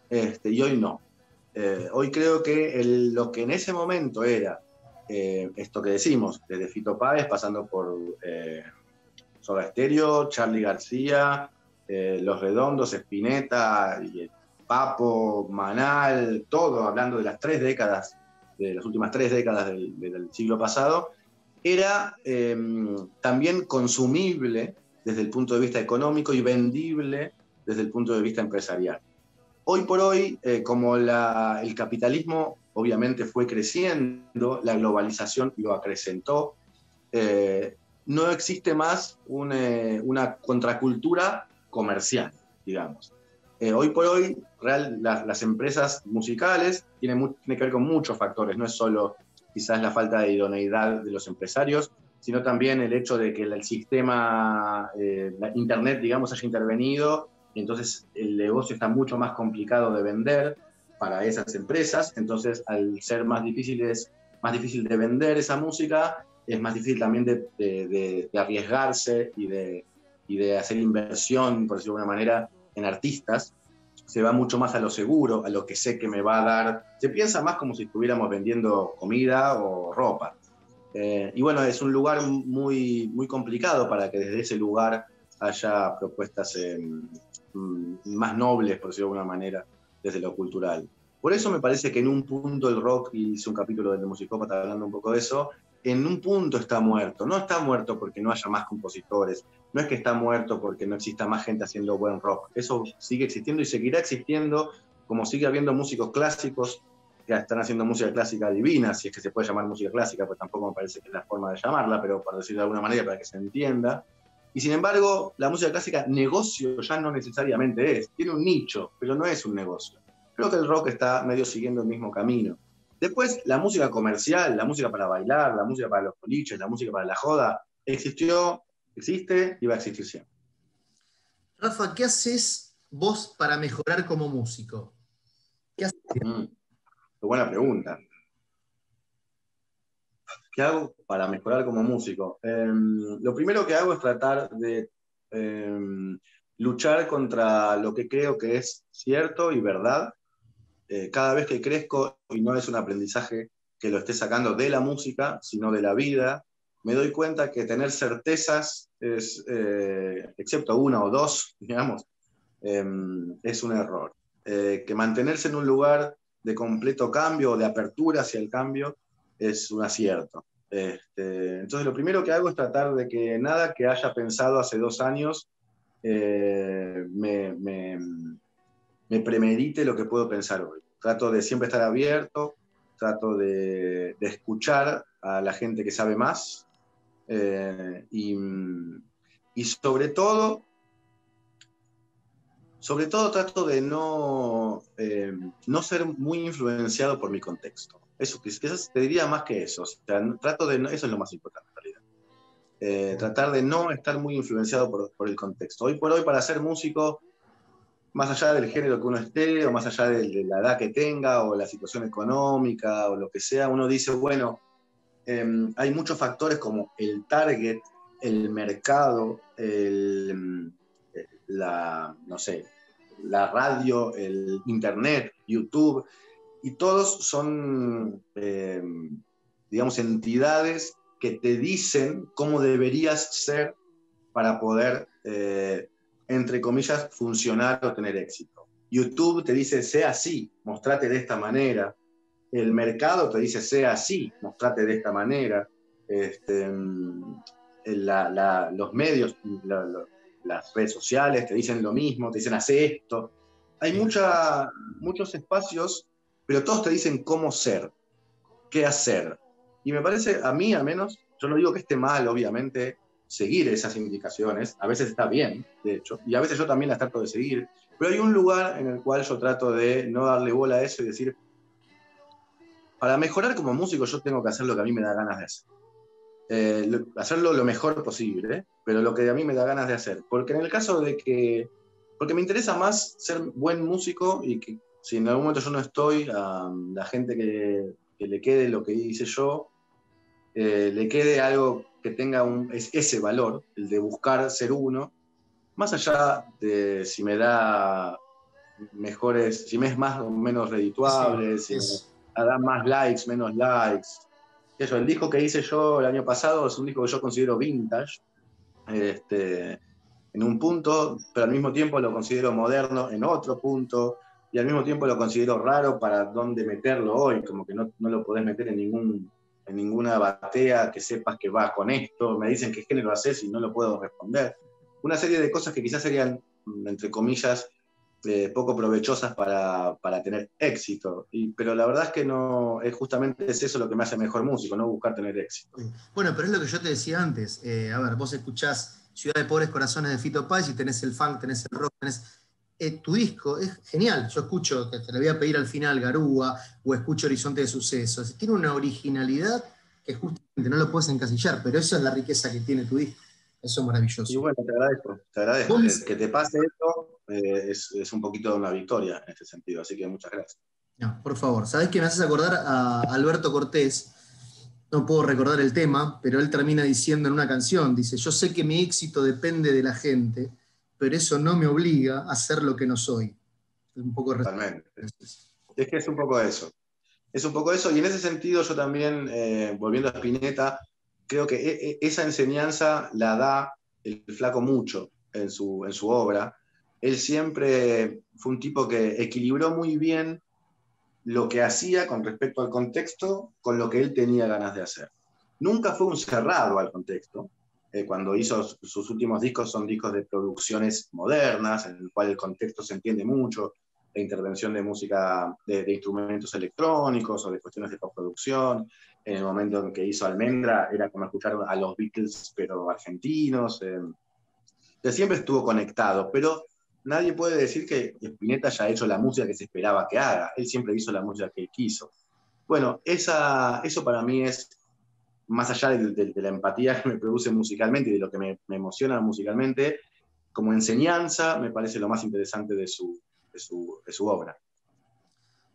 y hoy no. Hoy creo que lo que en ese momento era esto que decimos, desde Fito Páez, pasando por Soda Stereo, Charly García, Los Redondos, Spinetta, Papo, Manal, todo hablando de las 3 décadas, de las últimas 3 décadas del siglo pasado, era también consumible desde el punto de vista económico y vendible desde el punto de vista empresarial. Hoy por hoy, como el capitalismo obviamente fue creciendo, la globalización lo acrecentó, no existe más una contracultura comercial, digamos. Hoy por hoy, las empresas musicales tiene que ver con muchos factores, no es solo quizás la falta de idoneidad de los empresarios, sino también el hecho de que el sistema, Internet, digamos, haya intervenido, y entonces el negocio está mucho más complicado de vender para esas empresas, entonces al ser más difícil de vender esa música, es más difícil también de arriesgarse y de hacer inversión, por decirlo de alguna manera, en artistas. Se va mucho más a lo seguro, a lo que sé que me va a dar. Se piensa más como si estuviéramos vendiendo comida o ropa. Y bueno, es un lugar muy, muy complicado para que desde ese lugar haya propuestas más nobles, por decirlo de alguna manera, desde lo cultural. Por eso me parece que en un punto el rock, y hice un capítulo de Musicópata hablando un poco de eso, en un punto está muerto. No está muerto porque no haya más compositores, no es que está muerto porque no exista más gente haciendo buen rock. Eso sigue existiendo y seguirá existiendo, como sigue habiendo músicos clásicos que están haciendo música clásica divina, si es que se puede llamar música clásica, pues tampoco me parece que es la forma de llamarla, pero para decirlo de alguna manera, para que se entienda. Y sin embargo, la música clásica, negocio ya no necesariamente es. Tiene un nicho, pero no es un negocio. Creo que el rock está medio siguiendo el mismo camino. Después, la música comercial, la música para bailar, la música para los boliches, la música para la joda, existió, existe y va a existir siempre. Rafa, ¿qué haces vos para mejorar como músico? ¿Qué haces? Buena pregunta. ¿Qué hago para mejorar como músico? Lo primero que hago es tratar de luchar contra lo que creo que es cierto y verdad. Cada vez que crezco, y no es un aprendizaje que lo esté sacando de la música, sino de la vida, me doy cuenta que tener certezas, excepto una o dos, digamos, es un error. Que mantenerse en un lugar de completo cambio o de apertura hacia el cambio es un acierto. Entonces lo primero que hago es tratar de que nada que haya pensado hace 2 años me premedite lo que puedo pensar hoy. Trato de siempre estar abierto, trato de escuchar a la gente que sabe más, y sobre todo trato de no ser muy influenciado por mi contexto. Eso, quizás te diría más que eso. O sea, eso es lo más importante en realidad. Tratar de no estar muy influenciado por el contexto. Hoy por hoy, para ser músico, más allá del género que uno esté, o más allá de la edad que tenga, o la situación económica, o lo que sea, uno dice, bueno, hay muchos factores como el target, el mercado, no sé, la radio, el internet, YouTube, y todos son, digamos, entidades que te dicen cómo deberías ser para poder, entre comillas, funcionar o tener éxito. YouTube te dice, sea así, mostrate de esta manera. El mercado te dice, sea así, mostrate de esta manera. Los medios, las redes sociales te dicen lo mismo, te dicen, hace esto. Hay muchos espacios, pero todos te dicen cómo ser, qué hacer. Y me parece, a mí al menos, yo no digo que esté mal, obviamente, seguir esas indicaciones. A veces está bien, de hecho, y a veces yo también las trato de seguir. Pero hay un lugar en el cual yo trato de no darle bola a eso y decir, para mejorar como músico yo tengo que hacer lo que a mí me da ganas de hacer. Hacerlo lo mejor posible, pero lo que a mí me da ganas de hacer. Porque en el caso de que... Porque me interesa más ser buen músico y que si en algún momento yo no estoy, a la gente que le quede lo que hice yo, le quede algo que tenga ese valor, el de buscar ser uno, más allá de si me da mejores, si me es más o menos redituable, si me da más likes, menos likes. Eso, el disco que hice yo el año pasado es un disco que yo considero vintage, en un punto, pero al mismo tiempo lo considero moderno en otro punto, y al mismo tiempo lo considero raro para dónde meterlo hoy, como que no lo podés meter en ninguna batea que sepas que va con esto, me dicen qué género haces y no lo puedo responder. Una serie de cosas que quizás serían, entre comillas, poco provechosas para tener éxito. Pero la verdad es que no, justamente es eso lo que me hace mejor músico, no buscar tener éxito. Bueno, pero es lo que yo te decía antes. A ver, vos escuchás Ciudad de Pobres Corazones de Fito Páez y tenés el funk, tenés el rock, tenés... tu disco es genial. Yo escucho, que te lo voy a pedir al final, Garúa, o escucho Horizonte de Sucesos. Tiene una originalidad que justamente no lo puedes encasillar, pero eso es la riqueza que tiene tu disco. Eso es maravilloso. Y bueno, te agradezco. Que te pase esto es un poquito de una victoria en este sentido, así que muchas gracias. No, por favor, ¿sabés que me haces acordar a Alberto Cortés? No puedo recordar el tema, pero él termina diciendo en una canción, dice, yo sé que mi éxito depende de la gente, pero eso no me obliga a ser lo que no soy. Es un poco... Totalmente. Es que es un poco eso. Es un poco eso, y en ese sentido yo también, volviendo a Spinetta, creo que esa enseñanza la da el Flaco mucho en su obra. Él siempre fue un tipo que equilibró muy bien lo que hacía con respecto al contexto con lo que él tenía ganas de hacer. Nunca fue un cerrado al contexto. Cuando hizo sus últimos discos son discos de producciones modernas, en el cual el contexto se entiende mucho, la intervención de música, de instrumentos electrónicos o de cuestiones de postproducción. En el momento en que hizo Almendra era como escuchar a los Beatles, pero argentinos. Siempre estuvo conectado, pero nadie puede decir que Spinetta haya hecho la música que se esperaba que haga. Él siempre hizo la música que él quiso. Bueno, eso para mí es, más allá de la empatía que me produce musicalmente y de lo que me emociona musicalmente, como enseñanza me parece lo más interesante de su obra.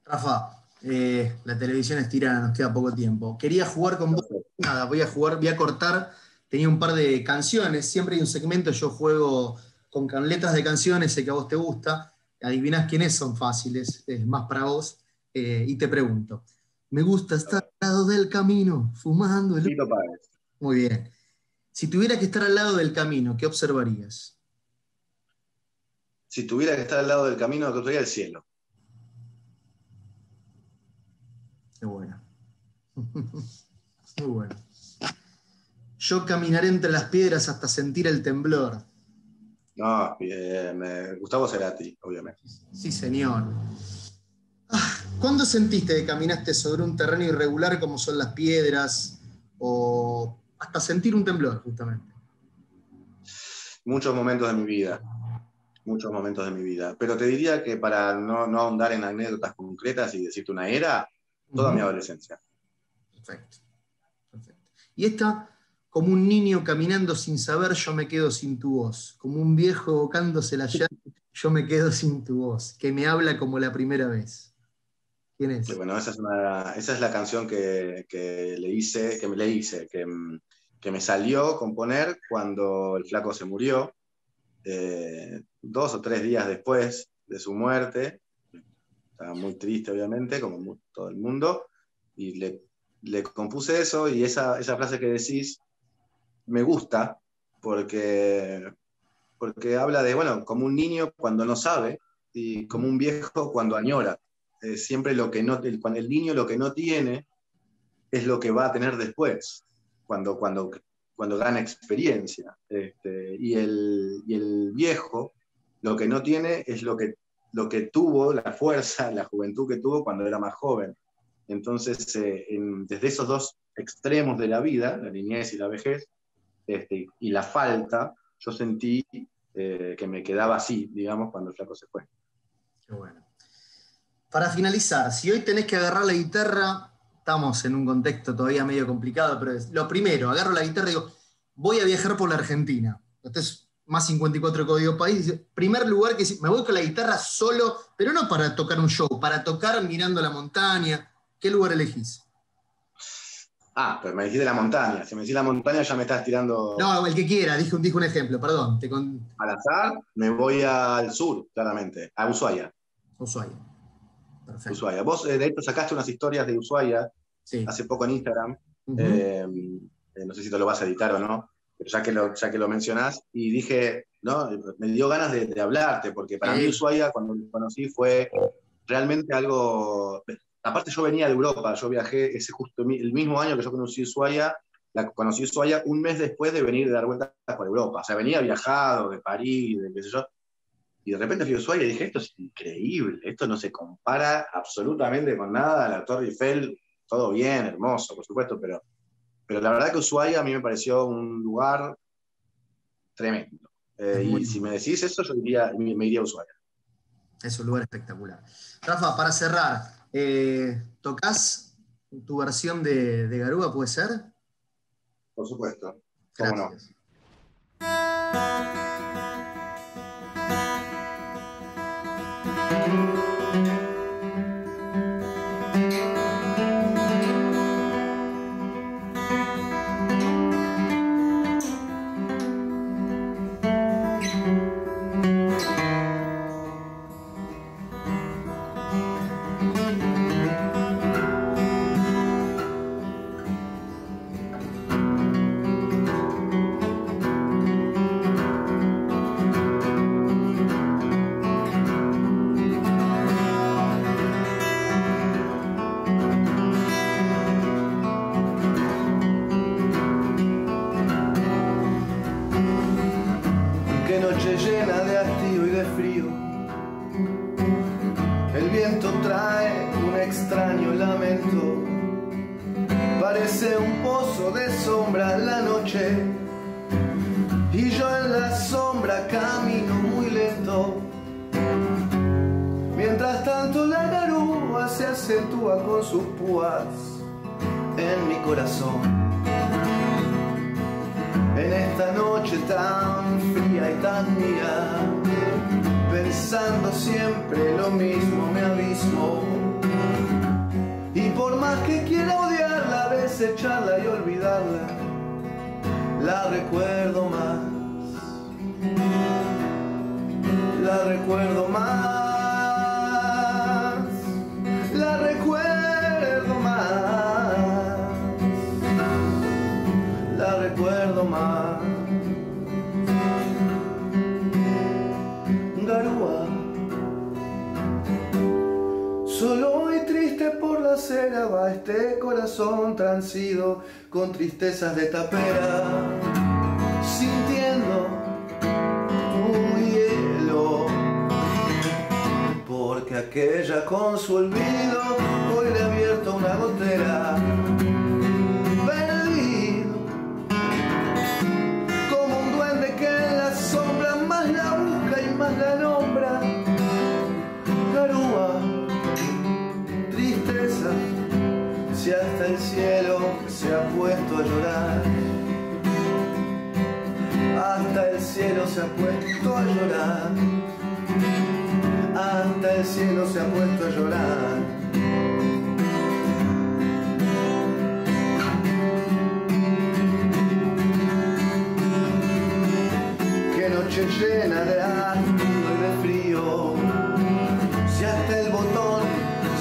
Rafa, la televisión es tirana, nos queda poco tiempo. Quería jugar con vos, nada, voy a cortar, tenía un par de canciones, siempre hay un segmento, yo juego con letras de canciones, sé que a vos te gusta, adivinás quiénes son fáciles, es más para vos, y te pregunto, me gusta estar al lado del camino, fumando el... Fito Páez. Muy bien. Si tuviera que estar al lado del camino, ¿qué observarías? Si tuviera que estar al lado del camino, que observaría el cielo. Qué bueno. Muy bueno. Yo caminaré entre las piedras hasta sentir el temblor. No, Gustavo Cerati, obviamente. Sí, señor. ¿Cuándo sentiste que caminaste sobre un terreno irregular como son las piedras o hasta sentir un temblor, justamente? Muchos momentos de mi vida. Muchos momentos de mi vida. Pero te diría que para no ahondar en anécdotas concretas y decirte una era, toda mi adolescencia. Perfecto. Y esta, como un niño caminando sin saber, yo me quedo sin tu voz. Como un viejo evocándose la llave, yo me quedo sin tu voz, que me habla como la primera vez. ¿Quién es? Bueno, esa es la canción que le hice, que me salió componer cuando el Flaco se murió, 2 o 3 días después de su muerte. Estaba muy triste, obviamente, como todo el mundo, y le compuse eso, y esa frase que decís me gusta, porque habla de, bueno, como un niño cuando no sabe, y como un viejo cuando añora. Siempre lo que no, cuando el niño lo que no tiene es lo que va a tener después, cuando gana experiencia. Y el viejo lo que no tiene es lo que tuvo, la fuerza, la juventud que tuvo cuando era más joven. Entonces, desde esos dos extremos de la vida, la niñez y la vejez, y la falta, yo sentí que me quedaba así, digamos, cuando el flaco se fue. Qué bueno. Para finalizar, si hoy tenés que agarrar la guitarra, estamos en un contexto todavía medio complicado, pero lo primero, agarro la guitarra y digo, voy a viajar por la Argentina. Esto es más 54 código país. Primer lugar que me voy con la guitarra solo, pero no para tocar un show, para tocar mirando la montaña. ¿Qué lugar elegís? Pero me dijiste la montaña. Si me decís la montaña ya me estás tirando... No, el que quiera, dije un ejemplo, perdón. Al azar, me voy al sur, claramente, a Ushuaia. Ushuaia. Perfecto. Ushuaia. Vos, de hecho, sacaste unas historias de Ushuaia hace poco en Instagram. No sé si te lo vas a editar o no, pero ya que lo mencionás, y dije, ¿no? Me dio ganas de hablarte, porque para mí Ushuaia, cuando lo conocí, fue realmente algo... Aparte yo venía de Europa, yo viajé justo el mismo año que yo conocí Ushuaia un mes después de venir de dar vueltas por Europa. O sea, venía viajado de París, de qué sé yo, y de repente fui a Ushuaia y dije, esto es increíble, esto no se compara absolutamente con nada, la Torre Eiffel, todo bien, hermoso, por supuesto, pero la verdad que Ushuaia a mí me pareció un lugar tremendo. Y si me decís eso, yo me iría a Ushuaia. Es un lugar espectacular. Rafa, para cerrar, ¿tocás tu versión de Garúa, puede ser? Por supuesto. ¿Cómo no? Con sus púas en mi corazón, en esta noche tan fría y tan mía, pensando siempre lo mismo me abismo, y por más que quiera odiarla, desecharla y olvidarla, la recuerdo más, la recuerdo más. Recuerdo más. Garúa, solo y triste por la acera va este corazón transido con tristezas de tapera, sintiendo tu hielo, porque aquella con su olvido hoy le ha abierto una gotera. La nombra Garúa, tristeza, si hasta el cielo se ha puesto a llorar, hasta el cielo se ha puesto a llorar, hasta el cielo se ha puesto a llorar. Qué noche llena de frío, si hasta el botón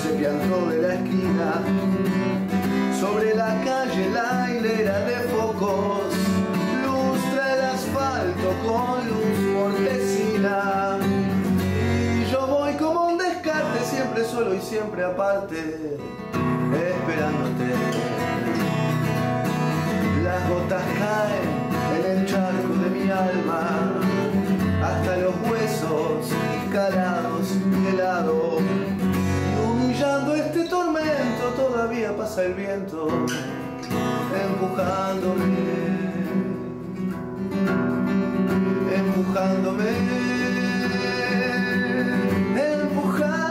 se piantó de la esquina, sobre la calle la hilera de focos lustra el asfalto con luz mortecina, y yo voy solo y siempre aparte, esperándote. Las gotas caen en el charco de mi alma, hasta los huesos calados y helados. Y humillando este tormento todavía pasa el viento, empujándome, empujándome, empujándome,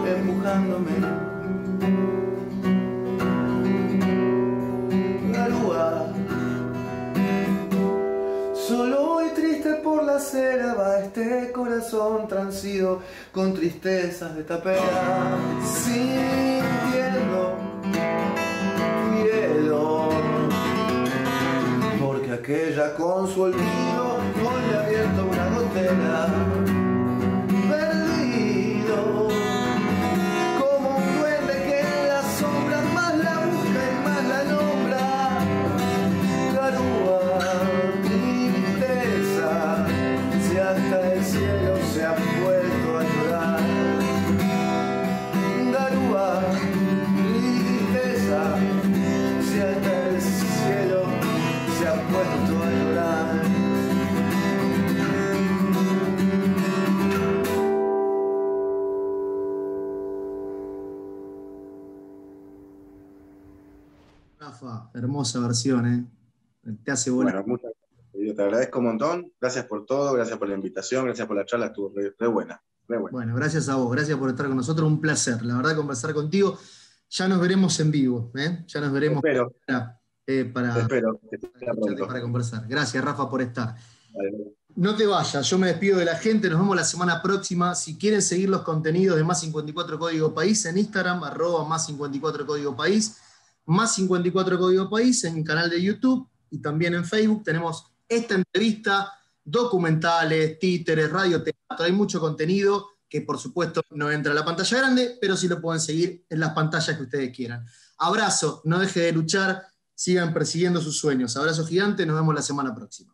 empujándome. Garúa, solo voy triste por la acera, va este corazón transido con tristezas de tapera, sintiendo hielo, porque aquella con su olvido hoy le ha abierto una gotera, perdido como un duende que en la sombra más la busca y más la nombra. Garúa, tristeza, si hasta el cielo se ha vuelto a llorar. Garúa, tristeza, si hasta el cielo se ha vuelto a llorar. Rafa, hermosa versión, te hace volar. Bueno, muchas gracias. Yo te agradezco un montón. Gracias por todo, gracias por la invitación, gracias por la charla, estuvo re buena. Re buena. Bueno, gracias a vos, gracias por estar con nosotros, un placer, la verdad, conversar contigo. Ya nos veremos en vivo, ya nos veremos Espero. para Que te vea pronto. para conversar. Gracias, Rafa, por estar. Vale. No te vayas, yo me despido de la gente, nos vemos la semana próxima. Si quieren seguir los contenidos de Más 54 Código País en Instagram, @Más 54 Código País, Más 54 Código País en canal de YouTube y también en Facebook. Tenemos esta entrevista, documentales, títeres, radioteatro, hay mucho contenido que por supuesto no entra a la pantalla grande, pero sí lo pueden seguir en las pantallas que ustedes quieran. Abrazo, no deje de luchar, sigan persiguiendo sus sueños. Abrazo gigante, nos vemos la semana próxima.